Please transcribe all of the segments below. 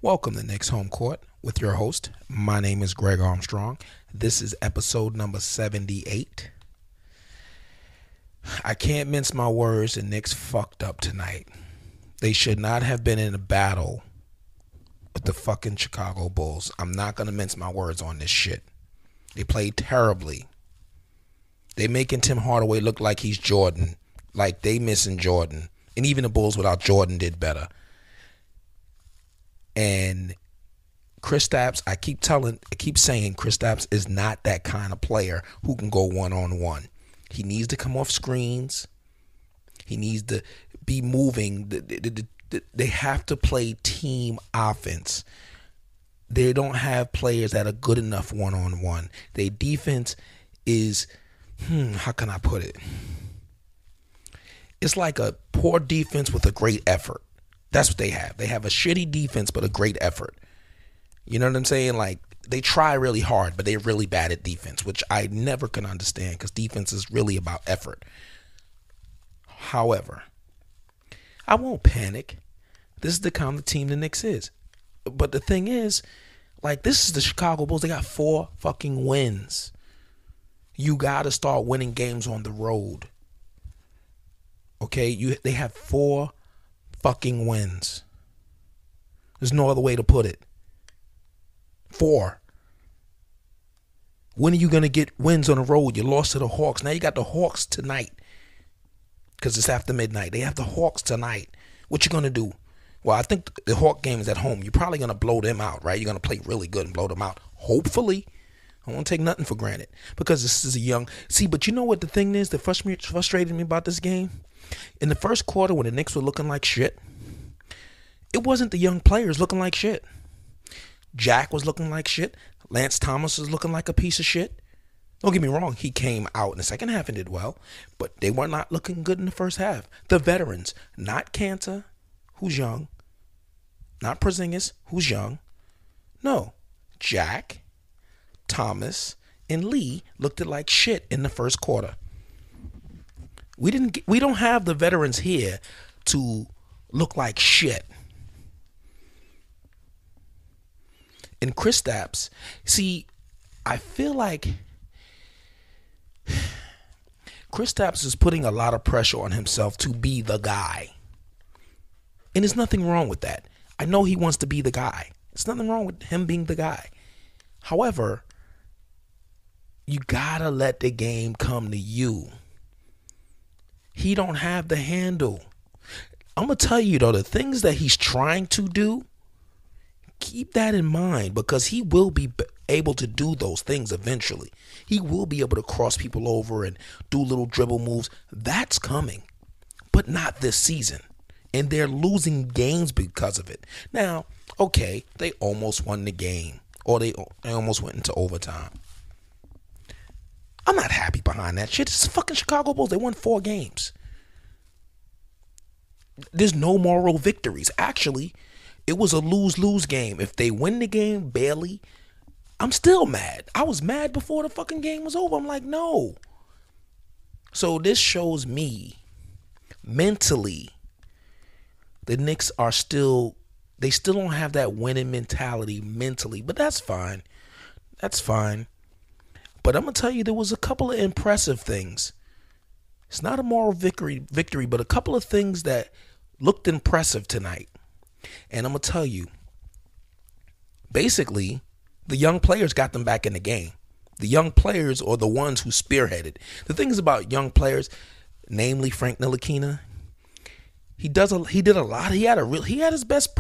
Welcome to Knicks Home Court with your host. My name is Greg Armstrong. This is episode number 78. I can't mince my words. The Knicks fucked up tonight. They should not have been in a battle with the fucking Chicago Bulls. I'm not going to mince my words on this shit. They played terribly. They making Tim Hardaway look like he's Jordan. Like they missing Jordan. And even the Bulls without Jordan did better. And Kristaps, I keep saying Kristaps is not that kind of player who can go one-on-one. He needs to come off screens. He needs to be moving. They have to play team offense. They don't have players that are good enough one-on-one. Their defense is, how can I put it? It's like a poor defense with a great effort. That's what they have. They have a shitty defense, but a great effort. You know what I'm saying? Like, they try really hard, but they're really bad at defense, which I never can understand because defense is really about effort. However, I won't panic. This is the kind of team the Knicks is. But the thing is, like, this is the Chicago Bulls. They got 4 fucking wins. You got to start winning games on the road. Okay? They have 4 fucking wins. There's no other way to put it. 4. When are you going to get wins on the road? You lost to the Hawks. Now you got the Hawks tonight because it's after midnight. They have the Hawks tonight. What you going to do? Well, I think the Hawk game is at home. You're probably going to blow them out, right? You're going to play really good and blow them out. Hopefully. I won't take nothing for granted because this is a young... See, but you know what the thing is that frustrated me about this game? In the first quarter when the Knicks were looking like shit, it wasn't the young players looking like shit. Jack was looking like shit. Lance Thomas was looking like a piece of shit. Don't get me wrong, he came out in the second half and did well, but they were not looking good in the first half. The veterans, not Kanter, who's young, not Porzingis, who's young. No, Jack, Thomas, and Lee looked like shit in the first quarter. We don't have the veterans here to look like shit. And Kristaps, see, I feel like Kristaps is putting a lot of pressure on himself to be the guy. And there's nothing wrong with that. I know he wants to be the guy. There's nothing wrong with him being the guy. However, you gotta let the game come to you. He don't have the handle. I'm going to tell you, though, the things that he's trying to do, keep that in mind because he will be able to do those things eventually. He will be able to cross people over and do little dribble moves. That's coming, but not this season. And they're losing games because of it. Now, okay, they almost won the game or they almost went into overtime. I'm not happy behind that shit. It's fucking Chicago Bulls. They won 4 games. There's no moral victories. Actually, it was a lose-lose game. If they win the game barely, I'm still mad. I was mad before the fucking game was over. I'm like, no. So this shows me mentally the Knicks are still, they still don't have that winning mentality mentally, but that's fine. That's fine. But I'm going to tell you, there was a couple of impressive things. It's not a moral victory, but a couple of things that looked impressive tonight. And I'm going to tell you, basically, the young players got them back in the game. The young players are the ones who spearheaded. The things about young players, namely Frank Ntilikina, he did a lot. He had his best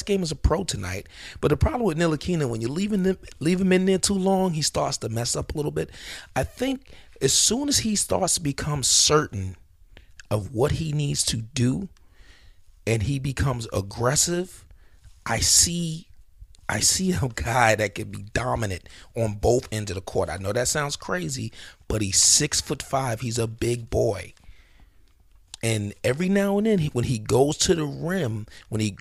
game as a pro tonight. But the problem with Ntilikina, when you leave him in there too long, he starts to mess up a little bit. I think as soon as he starts to become certain of what he needs to do and he becomes aggressive, I see a guy that can be dominant on both ends of the court. I know that sounds crazy, but he's 6'5". He's a big boy. And every now and then, when he goes to the rim, when he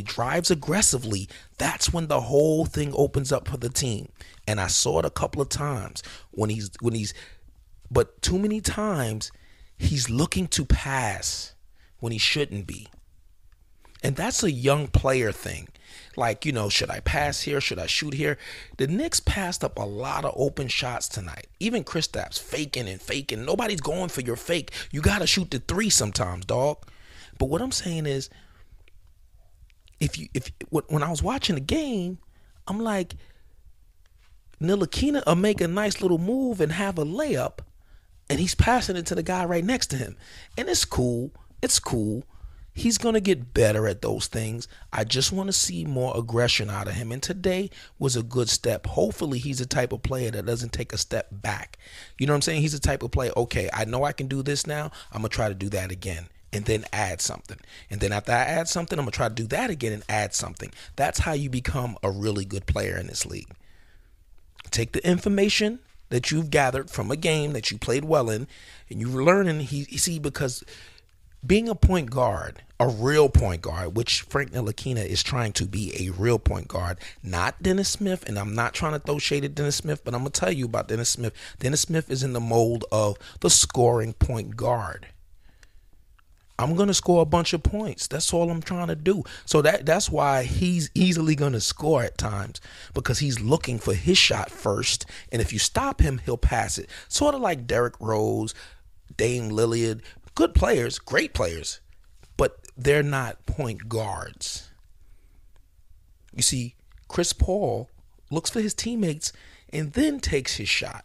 drives aggressively, that's when the whole thing opens up for the team. And I saw it a couple of times but too many times he's looking to pass when he shouldn't be. And that's a young player thing. Like, should I pass here? Should I shoot here? The Knicks passed up a lot of open shots tonight. Even Kristaps faking and faking. Nobody's going for your fake. You got to shoot the three sometimes, dog. But what I'm saying is, when I was watching the game, I'm like, Ntilikina will make a nice little move and have a layup, and he's passing it to the guy right next to him. And it's cool. It's cool. He's going to get better at those things. I just want to see more aggression out of him. And today was a good step. Hopefully, he's the type of player that doesn't take a step back. You know what I'm saying? He's the type of player, okay, I know I can do this now. I'm going to try to do that again and then add something. And then after I add something, I'm going to try to do that again and add something. That's how you become a really good player in this league. Take the information that you've gathered from a game that you played well in, and you're learning, because being a point guard, a real point guard, which Frank Ntilikina is trying to be a real point guard, not Dennis Smith, and I'm not trying to throw shade at Dennis Smith, but I'm going to tell you about Dennis Smith. Dennis Smith is in the mold of the scoring point guard. I'm going to score a bunch of points. That's all I'm trying to do. So that's why he's easily going to score at times, because he's looking for his shot first, and if you stop him, he'll pass it. Sort of like Derrick Rose, Dame Lillard. Good players, great players, but they're not point guards. You see, Chris Paul looks for his teammates and then takes his shot.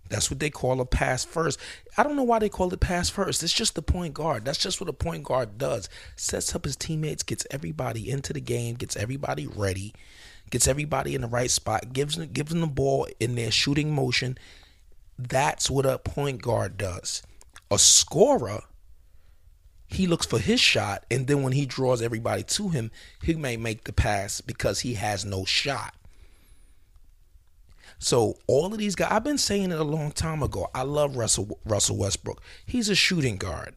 That's what they call a pass first. I don't know why they call it pass first. It's just the point guard. That's just what a point guard does. Sets up his teammates, gets everybody into the game, gets everybody ready, gets everybody in the right spot, gives them the ball in their shooting motion. That's what a point guard does. A scorer, he looks for his shot, and then when he draws everybody to him, he may make the pass because he has no shot. So all of these guys, I've been saying it a long time ago, I love Russell Westbrook. He's a shooting guard.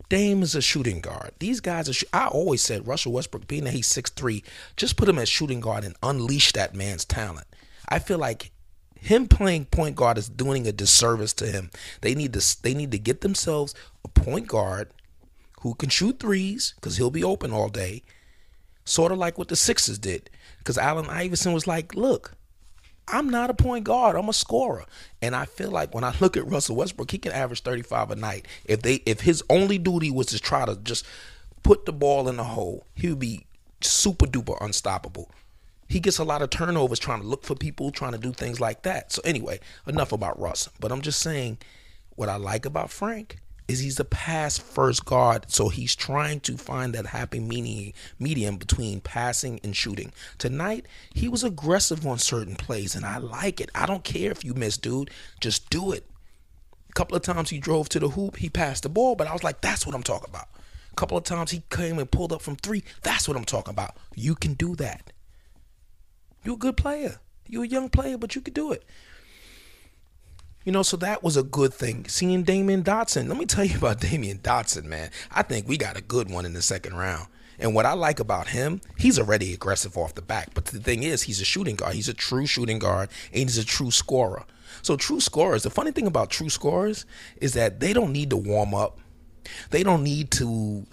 Dame is a shooting guard. These guys are, I always said Russell Westbrook, being that he's 6'3", just put him as shooting guard and unleash that man's talent. I feel like him playing point guard is doing a disservice to him. They need to get themselves a point guard who can shoot threes, because he'll be open all day, sort of like what the Sixers did. Because Allen Iverson was like, look, I'm not a point guard, I'm a scorer. And I feel like when I look at Russell Westbrook, he can average 35 a night. If his only duty was to try to just put the ball in the hole, he would be super duper unstoppable. He gets a lot of turnovers trying to look for people, trying to do things like that. So anyway, enough about Russ. But I'm just saying, what I like about Frank is he's a pass-first guard. So he's trying to find that happy medium between passing and shooting. Tonight, he was aggressive on certain plays, and I like it. I don't care if you miss, dude. Just do it. A couple of times he drove to the hoop, he passed the ball, but I was like, that's what I'm talking about. A couple of times he came and pulled up from three. That's what I'm talking about. You can do that. You're a good player. You're a young player, but you could do it. So that was a good thing. Seeing Damian Dotson. Let me tell you about Damian Dotson, man. I think we got a good one in the second round. And what I like about him, he's already aggressive off the back. But the thing is, he's a shooting guard. He's a true shooting guard, and he's a true scorer. So true scorers, the funny thing about true scorers is that they don't need to warm up. They don't need to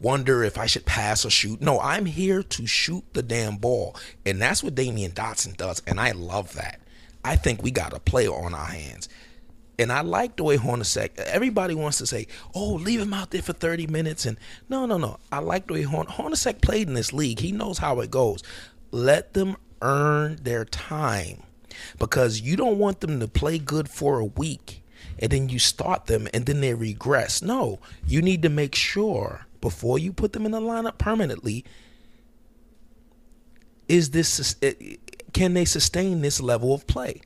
wonder if I should pass or shoot. No, I'm here to shoot the damn ball. And that's what Damian Dotson does. And I love that. I think we got a player on our hands. And I like the way Hornacek, everybody wants to say, oh, leave him out there for 30 minutes. And no. I like the way Hornacek played in this league. He knows how it goes. Let them earn their time, because you don't want them to play good for a week and then you start them and then they regress. No, you need to make sure before you put them in the lineup permanently, can they sustain this level of play?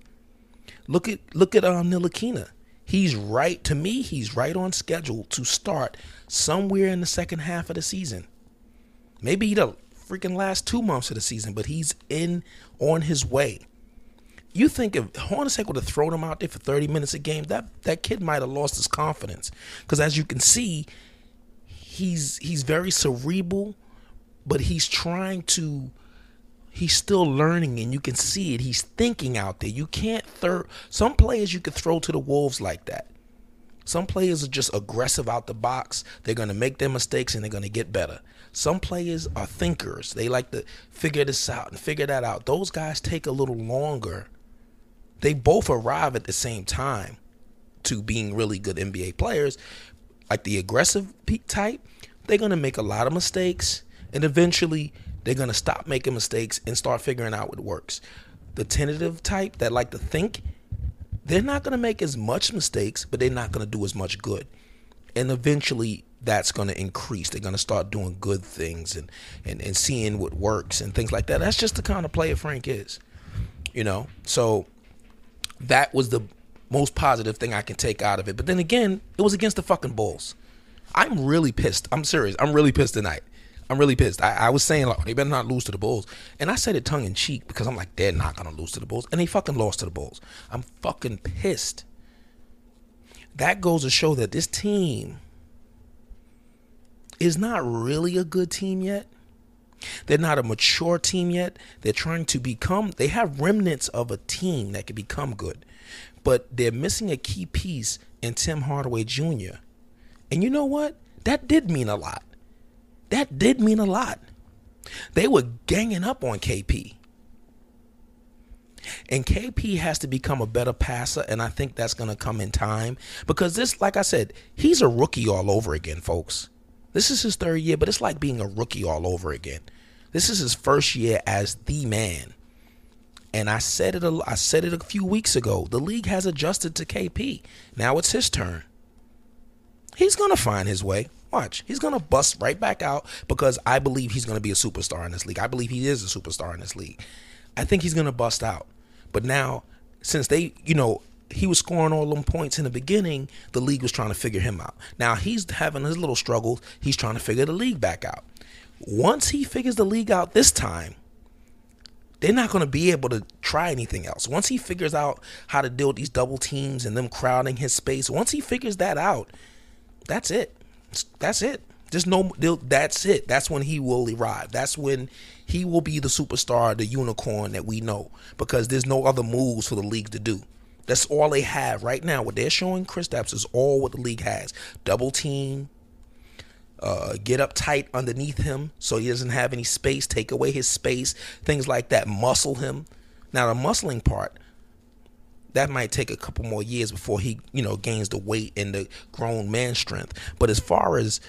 Look at Ntilikina. He's right on schedule to start somewhere in the second half of the season. Maybe the freaking last 2 months of the season, but he's on his way. You think if Hornacek would have thrown him out there for 30 minutes a game, that kid might have lost his confidence. Because as you can see, he's very cerebral, but he's still learning, and you can see it. He's thinking out there. You can't some players you could throw to the wolves like that. Some players are just aggressive out the box. They're going to make their mistakes and they're going to get better. Some players are thinkers. They like to figure this out and figure that out. Those guys take a little longer. They both arrive at the same time to being really good NBA players. Like the aggressive type, they're going to make a lot of mistakes, and eventually they're going to stop making mistakes and start figuring out what works. The tentative type that like to think, they're not going to make as much mistakes, but they're not going to do as much good. And eventually that's going to increase. They're going to start doing good things and seeing what works and things like that. That's just the kind of player Frank is, So that was the most positive thing I can take out of it. But then again, it was against the fucking Bulls. I'm really pissed. I'm serious. I'm really pissed tonight. I'm really pissed. I was saying, like, they better not lose to the Bulls. And I said it tongue in cheek because I'm like, they're not going to lose to the Bulls. And they fucking lost to the Bulls. I'm fucking pissed. That goes to show that this team is not really a good team yet. They're not a mature team yet. They're trying to become, they have remnants of a team that can become good. But they're missing a key piece in Tim Hardaway Jr. And you know what? That did mean a lot. That did mean a lot. They were ganging up on KP. And KP has to become a better passer, and I think that's going to come in time. Because this, like I said, he's a rookie all over again, folks. This is his third year, but it's like being a rookie all over again. This is his first year as the man. And I said it a few weeks ago. The league has adjusted to KP. Now it's his turn. He's going to find his way. Watch. He's going to bust right back out because I believe he's going to be a superstar in this league. I believe he is a superstar in this league. I think he's going to bust out. But now, since he was scoring all them points in the beginning, the league was trying to figure him out. Now he's having his little struggles. He's trying to figure the league back out. Once he figures the league out this time, they're not going to be able to try anything else. Once he figures out how to deal with these double teams and them crowding his space, once he figures that out, that's it. That's it. That's it. That's when he will arrive. That's when he will be the superstar, the unicorn that we know, because there's no other moves for the league to do. That's all they have right now. What they're showing Kristaps is all what the league has. Double team, get up tight underneath him so he doesn't have any space, take away his space, things like that, muscle him. Now the muscling part, that might take a couple more years before he, gains the weight and the grown man strength. But as far as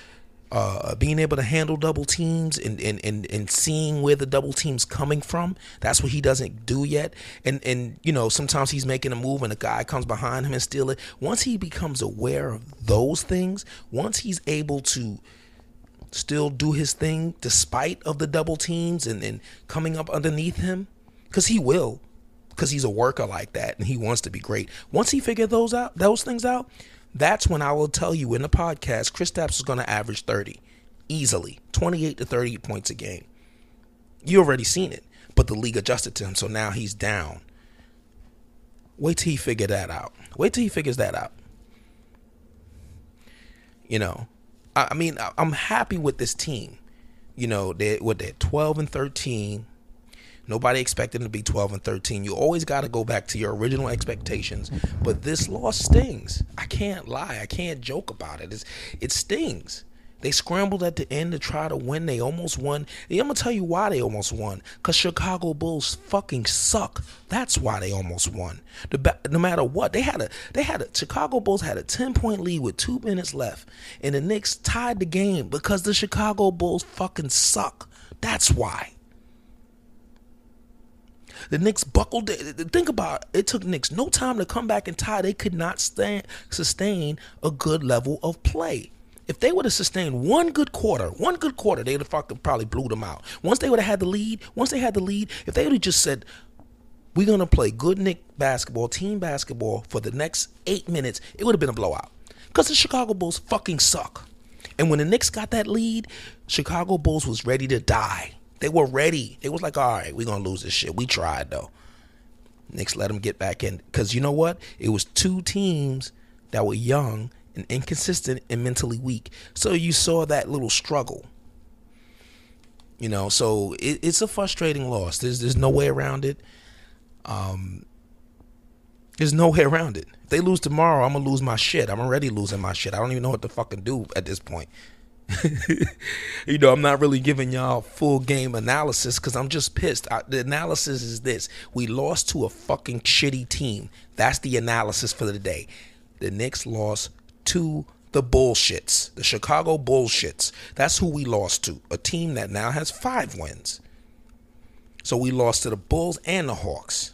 being able to handle double teams and seeing where the double team's coming from, that's what he doesn't do yet. And sometimes he's making a move and a guy comes behind him and steal it. Once he becomes aware of those things, once he's able to still do his thing despite of the double teams and coming up underneath him, because he will, because he's a worker like that and he wants to be great. Once he figures those things out, that's when I will tell you in the podcast, Kristaps is going to average 30 easily, 28 to 30 points a game. You already seen it, but the league adjusted to him, so now he's down. Wait till he figure that out. Wait till he figures that out. I'm happy with this team. They're 12 and 13. Nobody expected them to be 12 and 13. You always got to go back to your original expectations. But this loss stings. I can't lie. I can't joke about it. It stings. They scrambled at the end to try to win. They almost won. I'm going to tell you why they almost won. Because Chicago Bulls fucking suck. That's why they almost won. No matter what, Chicago Bulls had a 10-point lead with 2 minutes left. And the Knicks tied the game because the Chicago Bulls fucking suck. That's why. The Knicks buckled. Think about it. It took Knicks no time to come back and tie. They could not sustain a good level of play. If they would have sustained one good quarter, they would have fucking probably blew them out. Once they would have had the lead, if they would have just said, we're going to play good Knicks basketball, team basketball for the next 8 minutes, it would have been a blowout. Because the Chicago Bulls fucking suck. And when the Knicks got that lead, Chicago Bulls was ready to die. They were ready. They was like, all right, we're going to lose this shit. We tried, though. Knicks let them get back in. Because you know what? It was two teams that were young and inconsistent and mentally weak. So you saw that little struggle. So it's a frustrating loss. There's no way around it. There's no way around it. If they lose tomorrow, I'm going to lose my shit. I'm already losing my shit. I don't even know what to fucking do at this point. I'm not really giving y'all full game analysis because I'm just pissed. The analysis is this. We lost to a fucking shitty team. That's the analysis for the day. The Knicks lost to the bullshits. The Chicago bullshits. That's who we lost to. A team that now has 5 wins. So we lost to the Bulls and the Hawks.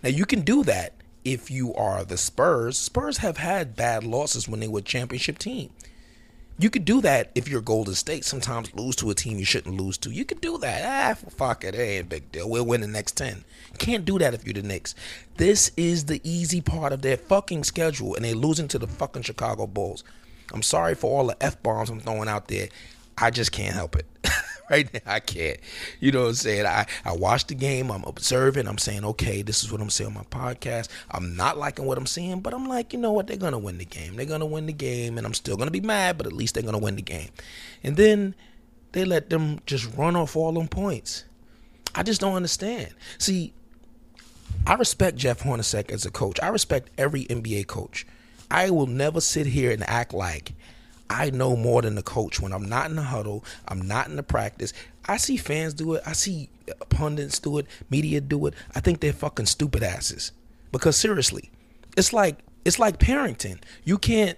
Now you can do that if you are the Spurs. Spurs have had bad losses when they were a championship team. You could do that if you're Golden State. Sometimes lose to a team you shouldn't lose to. You could do that. Fuck it. It ain't a big deal. We'll win the next 10. You can't do that if you're the Knicks. This is the easy part of their fucking schedule, and they're losing to the fucking Chicago Bulls. I'm sorry for all the F-bombs I'm throwing out there. I just can't help it. Right now, I can't. You know what I'm saying? I watch the game. I'm observing. I'm saying, okay, this is what I'm saying on my podcast. I'm not liking what I'm seeing, but I'm like, you know what? They're going to win the game. They're going to win the game, and I'm still going to be mad, but at least they're going to win the game. And then they let them just run off all them points. I just don't understand. See, I respect Jeff Hornacek as a coach. I respect every NBA coach. I will never sit here and act like I know more than the coach when I'm not in the huddle. I'm not in the practice. I see fans do it. I see pundits do it. Media do it. I think they're fucking stupid asses. Because seriously, it's like parenting. You can't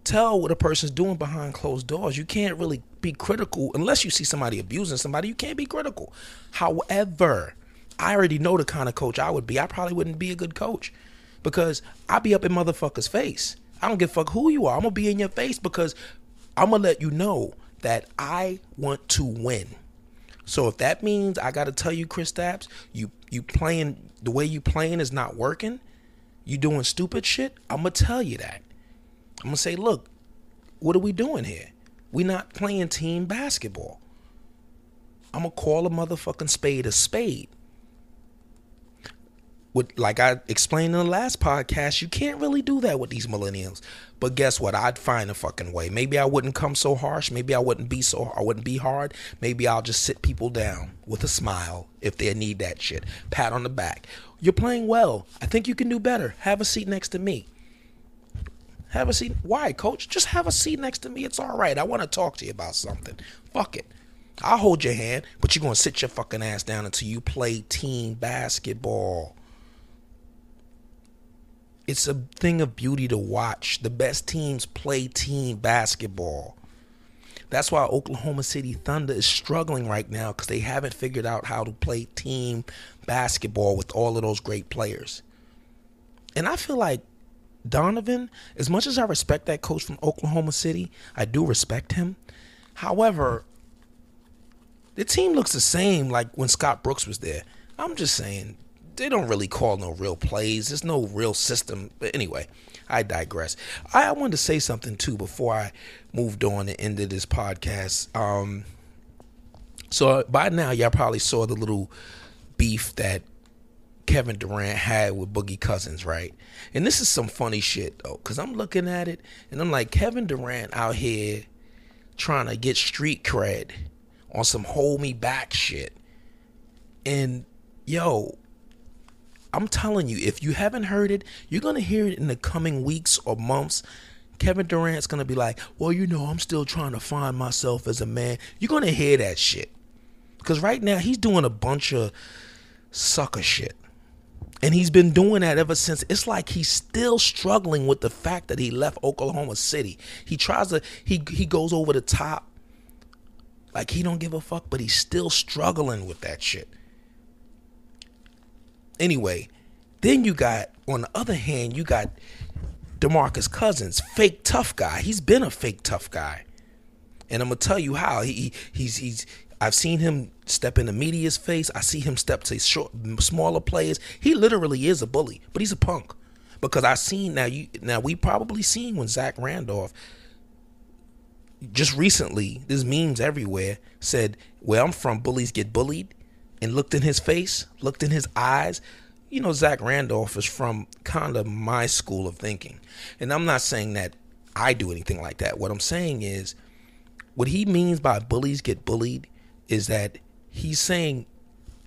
tell what a person's doing behind closed doors. You can't really be critical unless you see somebody abusing somebody. You can't be critical. However, I already know the kind of coach I would be. I probably wouldn't be a good coach because I'd be up in motherfuckers' face. I don't give a fuck who you are. I'm going to be in your face because I'm going to let you know that I want to win. So if that means I got to tell you, Chris Stapps, you playing, the way you playing is not working, you doing stupid shit, I'm going to tell you that. I'm going to say, look, what are we doing here? We not playing team basketball. I'm going to call a motherfucking spade a spade. Like I explained in the last podcast, you can't really do that with these millennials. But guess what? I'd find a fucking way. Maybe I wouldn't come so harsh. Maybe I wouldn't be hard. Maybe I'll just sit people down with a smile if they need that shit. Pat on the back. You're playing well. I think you can do better. Have a seat next to me. Have a seat. Why, coach? Just have a seat next to me. It's all right. I want to talk to you about something. Fuck it. I'll hold your hand, but you're going to sit your fucking ass down until you play team basketball. It's a thing of beauty to watch. The best teams play team basketball. That's why Oklahoma City Thunder is struggling right now because they haven't figured out how to play team basketball with all of those great players. And I feel like Donovan, as much as I respect that coach from Oklahoma City, I do respect him. However, the team looks the same like when Scott Brooks was there. I'm just saying, they don't really call no real plays. There's no real system. But anyway, I digress. I wanted to say something, too, before I moved on to end of this podcast. So by now, y'all probably saw the little beef that Kevin Durant had with Boogie Cousins, right? And this is some funny shit, though, because I'm looking at it, and I'm like, Kevin Durant out here trying to get street cred on some hold me back shit. And, yo, I'm telling you, if you haven't heard it, you're going to hear it in the coming weeks or months. Kevin Durant's going to be like, well, I'm still trying to find myself as a man. You're going to hear that shit. Because right now, he's doing a bunch of sucker shit. And he's been doing that ever since. It's like he's still struggling with the fact that he left Oklahoma City. He tries to, he goes over the top. Like he don't give a fuck, but he's still struggling with that shit. Anyway, then you got, on the other hand, you got DeMarcus Cousins, fake tough guy. He's been a fake tough guy. And I'm going to tell you how. I've seen him step in the media's face. I see him step to smaller players. He literally is a bully, but he's a punk. Because I seen, now we probably seen when Zach Randolph, just recently, there's memes everywhere, said, where I'm from, bullies get bullied. And looked in his face, looked in his eyes. You know, Zach Randolph is from kind of my school of thinking. And I'm not saying that I do anything like that. What I'm saying is, what he means by bullies get bullied is that he's saying,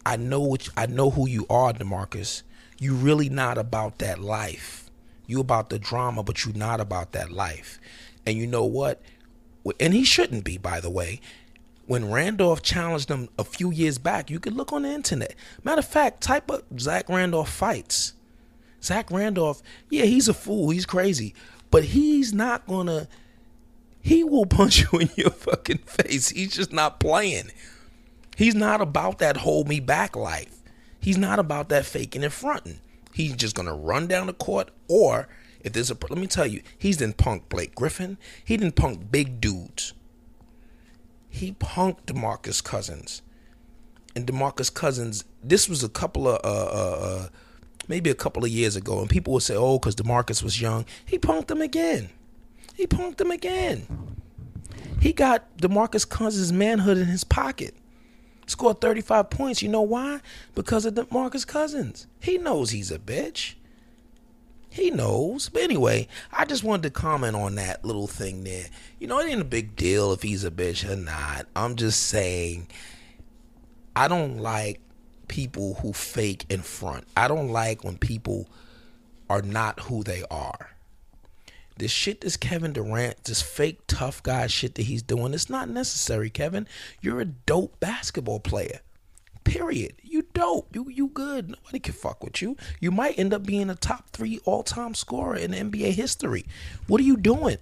I know who you are, DeMarcus. You really not about that life. You about the drama, but you not about that life. And you know what? And he shouldn't be, by the way. When Randolph challenged him a few years back, you could look on the internet. Matter of fact, type up Zach Randolph fights. Zach Randolph, yeah, he's a fool. He's crazy. But he's not gonna, he will punch you in your fucking face. He's just not playing. He's not about that hold me back life. He's not about that faking and fronting. He's just gonna run down the court, or if there's a, let me tell you, he's done punked Blake Griffin. He didn't punk big dudes. He punked DeMarcus Cousins. And DeMarcus Cousins, this was a couple of, maybe a couple of years ago, and people would say, oh, because DeMarcus was young. He punked him again. He punked him again. He got DeMarcus Cousins' manhood in his pocket. Scored 35 points. You know why? Because of DeMarcus Cousins. He knows he's a bitch. He knows. But anyway, I just wanted to comment on that little thing there. You know, it ain't a big deal if he's a bitch or not. I'm just saying, I don't like people who fake in front. I don't like when people are not who they are. This shit, this Kevin Durant, this fake tough guy shit that he's doing, it's not necessary, Kevin. You're a dope basketball player. Period. You dope. You good. Nobody can fuck with you. You might end up being a top 3 all-time scorer in NBA history. What are you doing?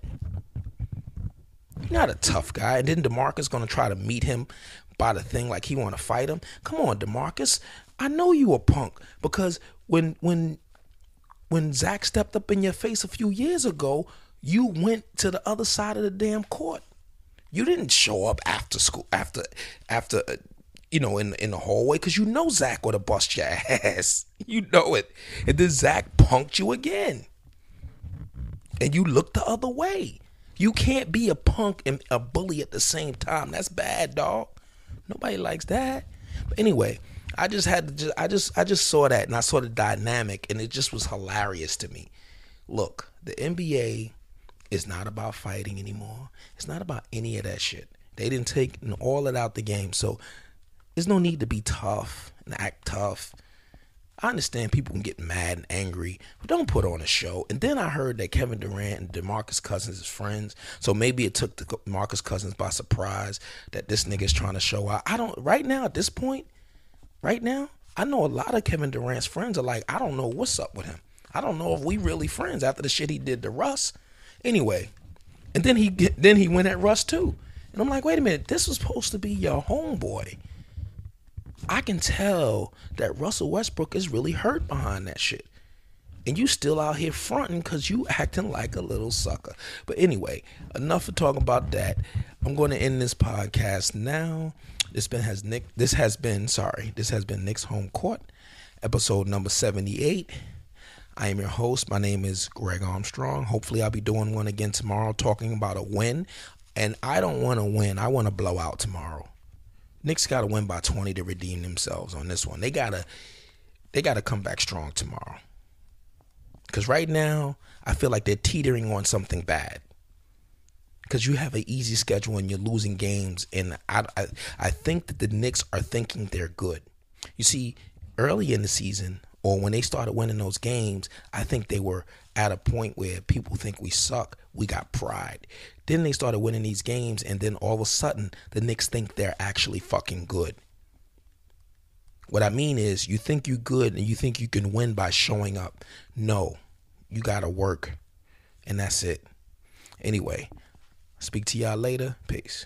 You're not a tough guy. And then DeMarcus gonna try to meet him by the thing like he want to fight him. Come on, DeMarcus. I know you a punk, because when Zach stepped up in your face a few years ago, you went to the other side of the damn court. You didn't show up after school, after in the hallway, because you know Zach would have bust your ass. You know it. And then Zach punked you again. And you looked the other way. You can't be a punk and a bully at the same time. That's bad, dog. Nobody likes that. But anyway, I just saw that, and I saw the dynamic, and it just was hilarious to me. Look, the NBA is not about fighting anymore. It's not about any of that shit. They didn't take all it out the game, so there's no need to be tough and act tough. I understand people can get mad and angry, but don't put on a show. And then I heard that Kevin Durant and DeMarcus Cousins is friends, so maybe it took DeMarcus Cousins by surprise that this nigga's trying to show out. Right now, at this point, right now, I know a lot of Kevin Durant's friends are like, I don't know what's up with him. I don't know if we really friends after the shit he did to Russ. Anyway, and then he went at Russ too. And I'm like, wait a minute, this was supposed to be your homeboy. I can tell that Russell Westbrook is really hurt behind that shit. And you still out here fronting because you acting like a little sucker. But anyway, enough of talking about that. I'm going to end this podcast now. This has been Knicks Home Court, episode number 78. I am your host. My name is Greg Armstrong. Hopefully I'll be doing one again tomorrow, talking about a win. And I don't want to win. I want to blow out tomorrow. Knicks got to win by 20 to redeem themselves on this one. They gotta come back strong tomorrow. Because right now, I feel like they're teetering on something bad. Because you have an easy schedule and you're losing games. And I think that the Knicks are thinking they're good. You see, early in the season, or when they started winning those games, I think they were at a point where people think we suck. We got pride. Then they started winning these games, and then all of a sudden, the Knicks think they're actually fucking good. What I mean is, you think you're good and you think you can win by showing up. No, you got to work, and that's it. Anyway, speak to y'all later. Peace.